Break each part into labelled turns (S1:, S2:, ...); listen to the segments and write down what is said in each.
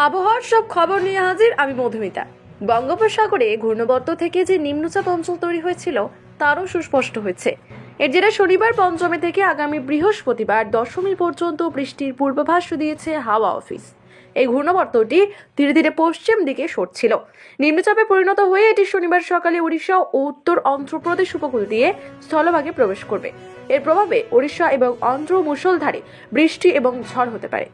S1: আবহাওয়ার সব খবর নিয়ে হাজির আমি মধুমিতা। বঙ্গোপসাগরে ঘূর্ণাবর্ত থেকে যে নিম্নচাপ অঞ্চল তৈরি হয়েছিল তারও সুস্পষ্ট হয়েছে। এর জেরে শনিবার পঞ্চমী থেকে আগামী বৃহস্পতিবার দশমী পর্যন্ত বৃষ্টির পূর্বাভাস দিয়েছে হাওয়া অফিস। এই ঘূর্ণাবর্তটি ধীরে ধীরে পশ্চিম দিকে সরছিল। নিম্নচাপে পরিণত হয়ে এটি শনিবার সকালে উড়িষ্যা ও উত্তর অন্ধ্রপ্রদেশ উপকূল দিয়ে স্থলভাগে প্রবেশ করবে। এর প্রভাবে ওড়িশা এবং অন্ধ্র মুষলধারে বৃষ্টি এবং ঝড় হতে পারে।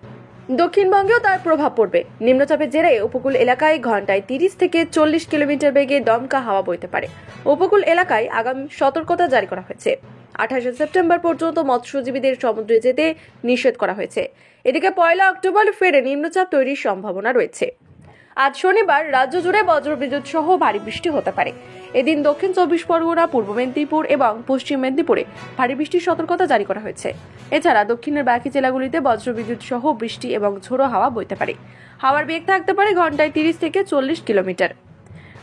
S1: দক্ষিণবঙ্গেও তার প্রভাব পড়বে। নিম্নচাপের জেরে উপকূল এলাকায় ঘন্টায় 30 থেকে 40 কিলোমিটার বেগে দমকা হাওয়া বইতে পারে। উপকূল এলাকায় আগাম সতর্কতা জারি করা হয়েছে। 28 সেপ্টেম্বর পর্যন্ত মৎস্যজীবীদের সমুদ্রে যেতে নিষেধ করা হয়েছে। এদিকে 1 অক্টোবর ফের নিম্নচাপ তৈরির সম্ভাবনা রয়েছে। আজ শনিবার রাজ্য জুড়ে বজ্রবিদ্যুৎ সহ ভারী বৃষ্টি হতে পারে। এদিন দক্ষিণ 24 পরগনা, পূর্ব মেদিনীপুর এবং পশ্চিম মেদিনীপুরে ভারী বৃষ্টির সতর্কতা জারি করা হয়েছে। এছাড়া দক্ষিণের বাকি জেলাগুলিতে বজ্রবিদ্যুৎ সহ বৃষ্টি এবং ঝোড়ো হাওয়া বইতে পারে। হাওয়ার বেগ থাকতে পারে ঘন্টায় 30 থেকে 40 কিলোমিটার।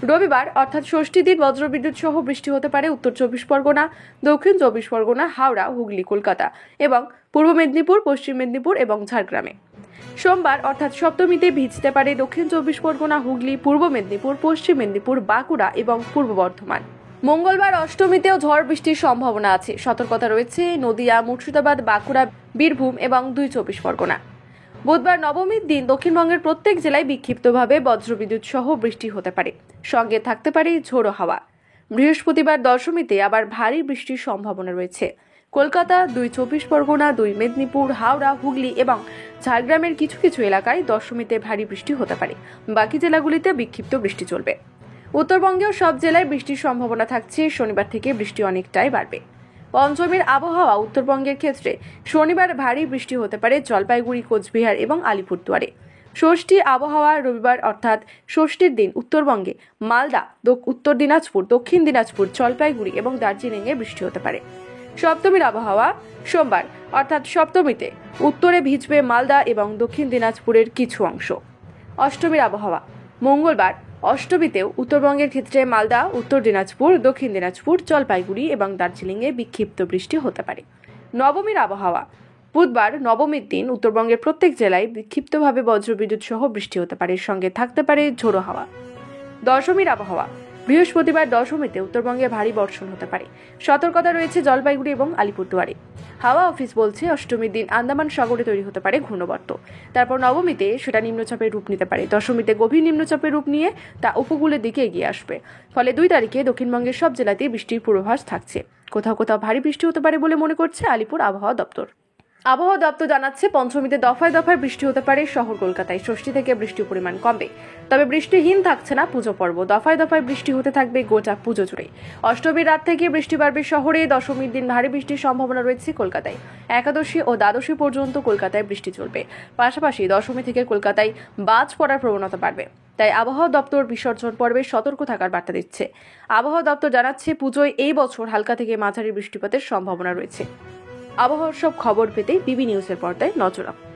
S1: রবিবার অর্থাৎ ষষ্ঠী দিন বজ্রবিদ্যুৎ সহ বৃষ্টি হতে পারে উত্তর 24 পরগনা, দক্ষিণ 24 পরগনা, হাওড়া, হুগলি, কলকাতা এবং পূর্ব মেদিনীপুর, পশ্চিম মেদিনীপুর এবং ঝাড়গ্রামে। সোমবার অর্থাৎ সপ্তমীতে ভিজতে পারে দক্ষিণ 24 পরগনা, হুগলি, পূর্ব মেদিনীপুর, পশ্চিম মেদিনীপুর, বাঁকুড়া এবং পূর্ব বর্ধমান। মঙ্গলবার অষ্টমীতেও ঝড় বৃষ্টির সম্ভাবনা আছে। সতর্কতা রয়েছে নদিয়া, মুর্শিদাবাদ, বাঁকুড়া, বীরভূম এবং 24 পরগনা। বুধবার নবমীর দিন দক্ষিণবঙ্গের প্রত্যেক জেলায় বিক্ষিপ্তভাবে বজ্রবিদ্যুৎ সহ বৃষ্টি হতে পারে। সঙ্গে থাকতে পারে ঝোড়ো হাওয়া। বৃহস্পতিবার দশমীতে আবার ভারী বৃষ্টির সম্ভাবনা রয়েছে। কলকাতা, 24 পরগনা, 2 মেদিনীপুর, হাওড়া, হুগলি এবং ঝাড়গ্রামের কিছু কিছু এলাকায় দশমীতে ভারী বৃষ্টি হতে পারে। বাকি জেলাগুলিতে বিক্ষিপ্ত বৃষ্টি চলবে। উত্তরবঙ্গেও সব জেলায় বৃষ্টির সম্ভাবনা থাকছে। শনিবার থেকে বৃষ্টি অনেকটাই বাড়বে। পঞ্চমীর আবহাওয়া উত্তরবঙ্গের ক্ষেত্রে শনিবার ভারী বৃষ্টি হতে পারে জলপাইগুড়ি, কোচবিহার এবং আলিপুরদুয়ারে। ষষ্ঠী আবহাওয়া রবিবার অর্থাৎ ষষ্ঠীর দিন উত্তরবঙ্গে মালদা, উত্তর দিনাজপুর, দক্ষিণ দিনাজপুর, জলপাইগুড়ি এবং দার্জিলিংয়ে বৃষ্টি হতে পারে। সপ্তমীর আবহাওয়া সোমবার অর্থাৎ সপ্তমীতে উত্তরে ভিজবে মালদা এবং দক্ষিণ দিনাজপুরের কিছু অংশ। অষ্টমীর আবহাওয়া মঙ্গলবার অষ্টমীতেও উত্তরবঙ্গের ক্ষেত্রে মালদা, উত্তর দিনাজপুর, দক্ষিণ দিনাজপুর, জলপাইগুড়ি এবং দার্জিলিংয়ে বিক্ষিপ্ত বৃষ্টি হতে পারে। নবমীর আবহাওয়া বুধবার নবমীর দিন উত্তরবঙ্গের প্রত্যেক জেলায় বিক্ষিপ্তভাবে বজ্রবিদ্যুৎ সহ বৃষ্টি হতে পারে। সঙ্গে থাকতে পারে ঝোড়ো হাওয়া। দশমীর আবহাওয়া বৃহস্পতিবার দশমীতে উত্তরবঙ্গে ভারী বর্ষণ হতে পারে। সতর্কতা রয়েছে জলপাইগুড়ি এবং আলিপুরদুয়ারে। হাওয়া অফিস বলছে অষ্টমীর দিন আন্দামান সাগরে তৈরি হতে পারে ঘূর্ণাবর্ত। তারপর নবমীতে সেটা নিম্নচাপের রূপ নিতে পারে। দশমীতে গভীর নিম্নচাপের রূপ নিয়ে তা উপকূলের দিকে এগিয়ে আসবে। ফলে 2 তারিখে দক্ষিণবঙ্গের সব জেলাতেই বৃষ্টির পূর্বাভাস থাকছে। কোথাও কোথাও ভারী বৃষ্টি হতে পারে বলে মনে করছে আলিপুর আবহাওয়া দপ্তর। আবহাওয়া দপ্তর জানাচ্ছে পঞ্চমীতে দফায় দফায় বৃষ্টি হতে পারে শহর কলকাতায়। ষষ্ঠী থেকে বৃষ্টির পরিমাণ কমবে, তবে বৃষ্টিহীন থাকছে না পুজো পর্ব। দফায় দফায় বৃষ্টি হতে থাকবে গোটা পুজো জুড়ে। অষ্টমীর রাত থেকে বৃষ্টি বাড়বে শহরে। দশমীর দিন ভারী বৃষ্টির সম্ভাবনা রয়েছে কলকাতায়। একাদশী ও দ্বাদশী পর্যন্ত কলকাতায় বৃষ্টি চলবে। পাশাপাশি দশমী থেকে কলকাতায় বাজ পড়ার প্রবণতা বাড়বে। তাই আবহাওয়া দপ্তর বিসর্জন পর্বে সতর্ক থাকার বার্তা দিচ্ছে। আবহাওয়া দপ্তর জানাচ্ছে পুজোয় এই বছর হালকা থেকে মাঝারি বৃষ্টিপাতের সম্ভাবনা রয়েছে। আবহাওয়ার সব খবর পেতে বিবি নিউজের পর্দায় নজর রাখুন।